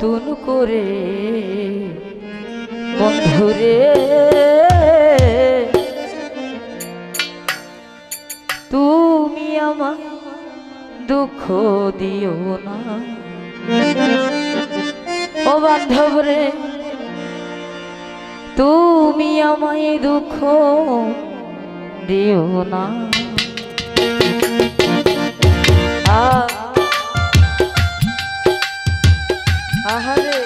নতুন করে বন্ধুরে তুমি আমায় দুঃখ দিও না ও বান্ধব রে তুমি আমায় দুঃখ দিও না আহারে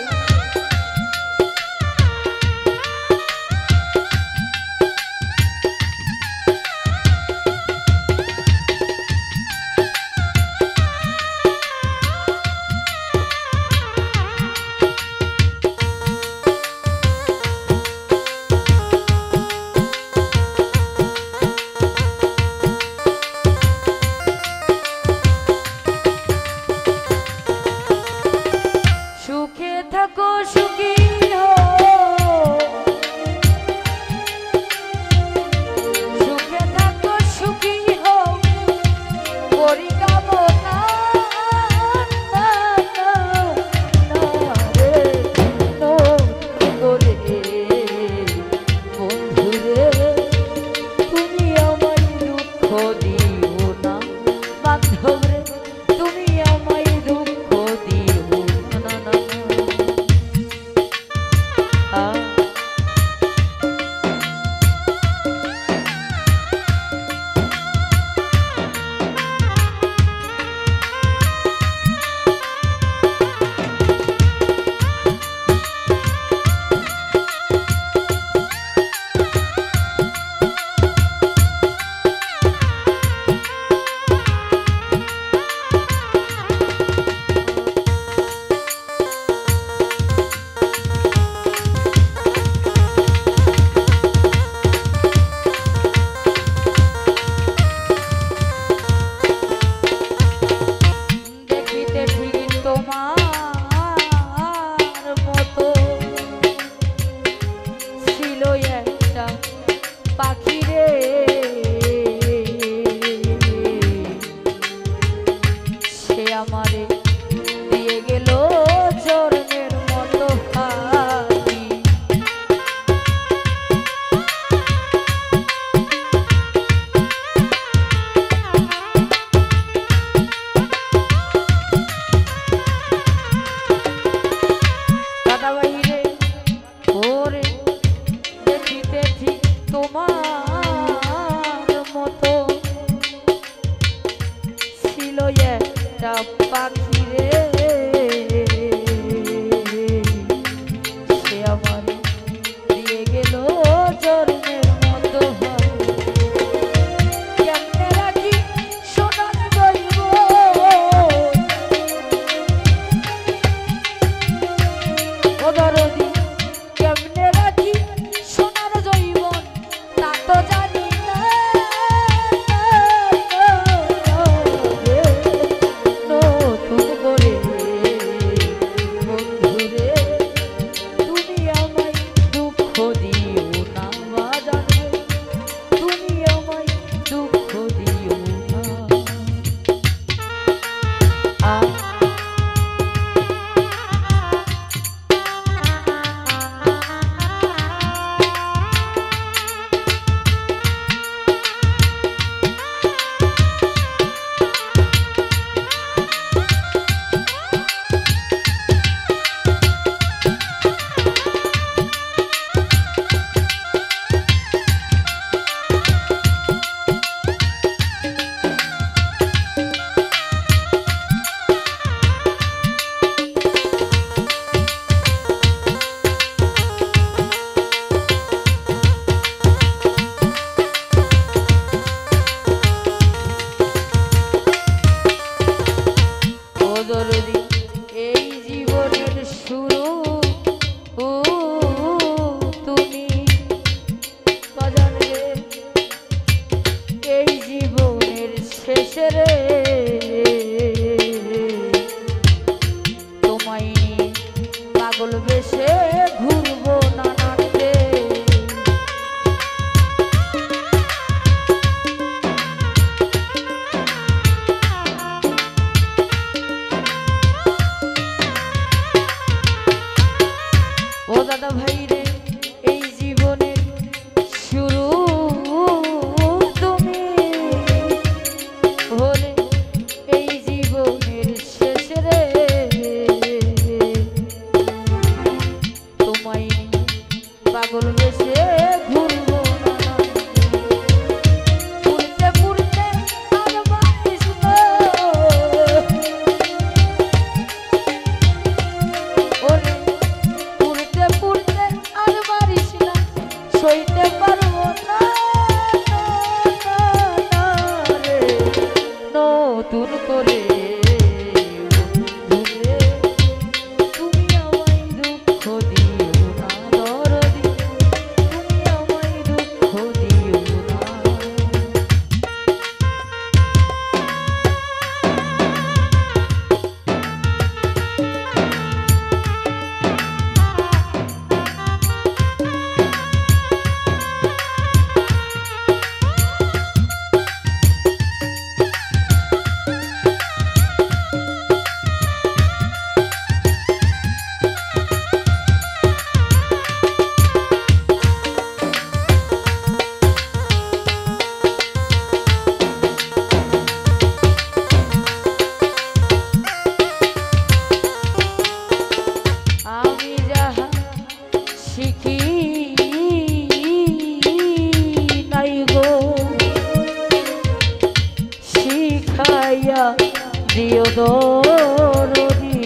দিও দরদি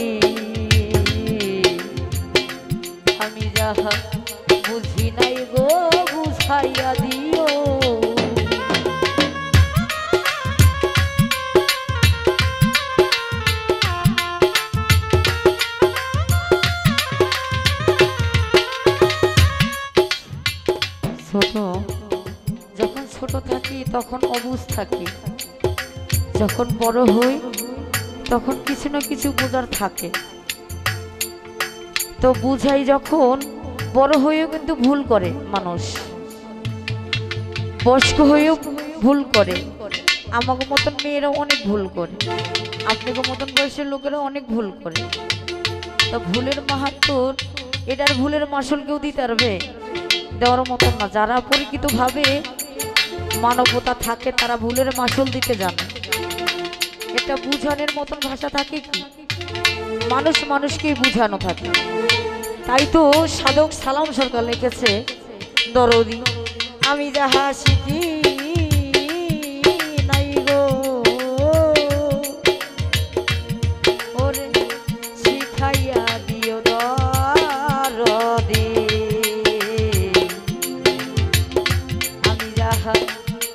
আমি যাহা বুঝি নাই গো বুঝাইয়া দিও ছোট যখন ছোট থাকি তখন অবুঝ থাকি, যখন বড় হই তখন কিছু না কিছু বোঝার থাকে। তো বুঝাই যখন বড় হয়েও কিন্তু ভুল করে মানুষ, বয়স্ক হয়েও ভুল করে। আমাকে মতন মেয়েরা অনেক ভুল করে, আপনাকে মতন বয়সের লোকেরা অনেক ভুল করে। তো ভুলের মাহাত্ম্য, এটার ভুলের মাসুল কেউ দিতে পারবে? দেওয়ার মতন না। যারা পরিচিতভাবে মানবতা থাকে তারা ভুলের মাসুল দিতে জানে। এটা বুঝানোর মতন ভাষা থাকে কি? মানুষ মানুষকেই বুঝানো থাকে। তাই তো সাধক সালাম সরকার লিখেছে, দরদি আমি যাহা শিখি নাই গো ওরে শিখাইয়া দিও দরদি আমি যাহা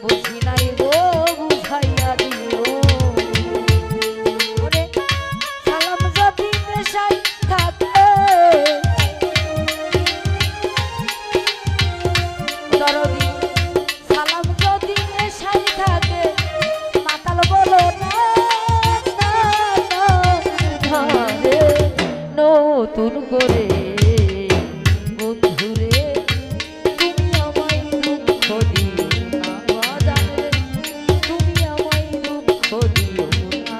বুঝি নাই গো বুঝাইয়া দিও ওরে সালাম যদি নেশায় থাকে দরদি সালাম যদি নেশায় থাকে মাতাল বলো না ধরে নতুন করে বন্ধুরে তুমি আমায় দুঃখ দিও না জানে তুমি আমায় দুঃখ দিও না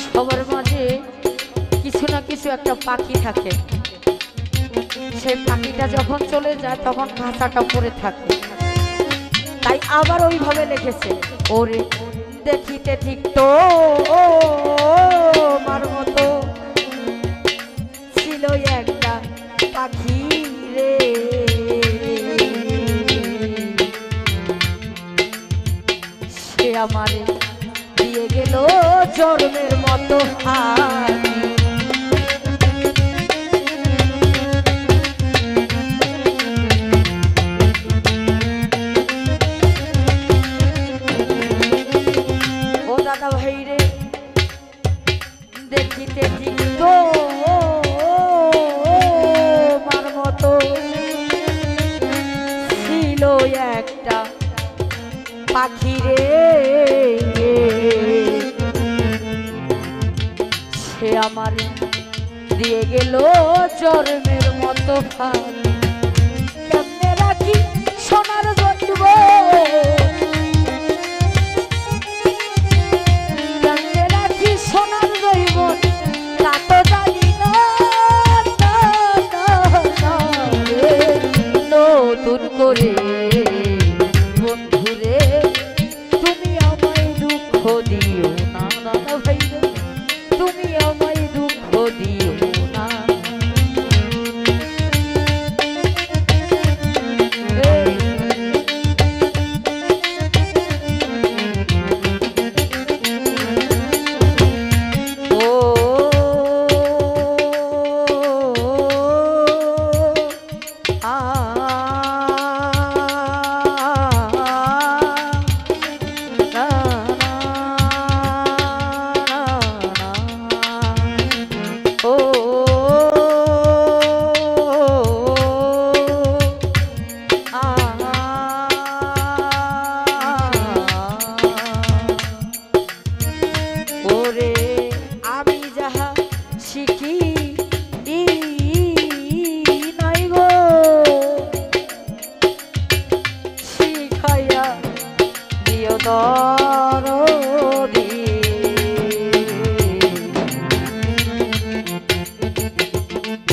সবার মাঝে কিছু না কিছু একটা পাখি থাকে, সেই পাখিটা যখন চলে যায় তখন খাঁচাটা পড়ে থাকে। তাই আবার ওইভাবে লিখেছে, ওরে দেখিতে ঠিক তো মার মতো ছিল একটা পাখি রে সে আমারে দিয়ে গেল জন্মের মতো হাতি ও দাদা ভাই রে দেখিতে ঠিক তো মার মতো ছিল একটা পাখি রে সে আমার দিয়ে গেল জন্মের মতো ফাঁকি কেমনে রাখি সোনার জৈব কেমনে রাখি সোনার জৈব তা তো জানি না নতুন করে বন্ধুরে তুমি আমায় দুঃখ দিও না দাদা ভাই তুমি আমায় দুঃখ দিও না দরদি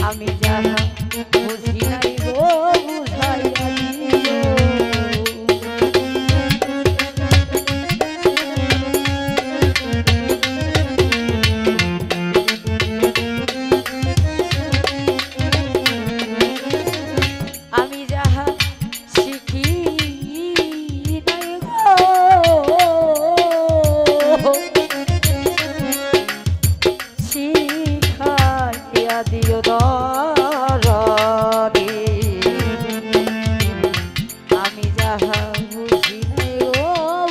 আমি যাহা বুঝি নাই গো দিও দরদি আমি যাহা বুঝি নাই ও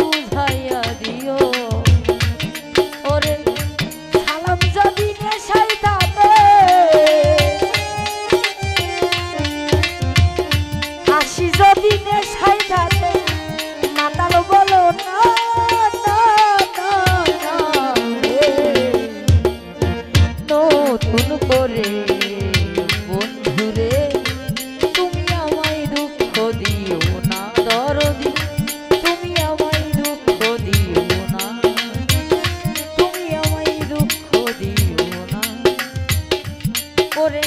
বুঝাইয়া দিও ওরে সালাম যদি নেশাই থাকে হাসি যদি নেশাই থাকে মাতাল বলো না নতুন করে বন্ধুরে তুমি আমায় দুঃখ দিও না দরদি তুমি আমায় দুঃখ দিও না তুমি আমায় দুঃখ দিও না ওরে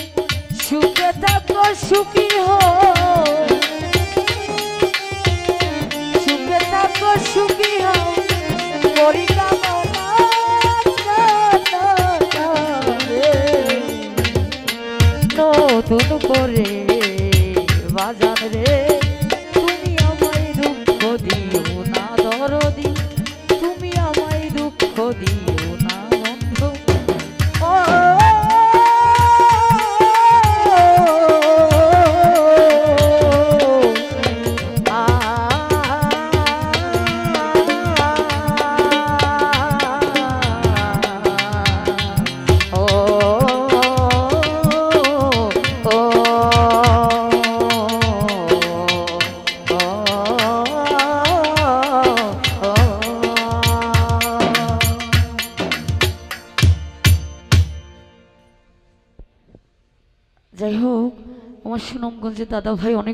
সুখে থাকো সুখী হো সুখে থাকো সুখী হো করি কামনা নতুন করে বাজান রে তুমি আমায় দুঃখ দিও না দরদি তুমি আমায় দুঃখ দিও না বন্ধু ও যাই হোক আমার সুনামগঞ্জের দাদা ভাই অনেক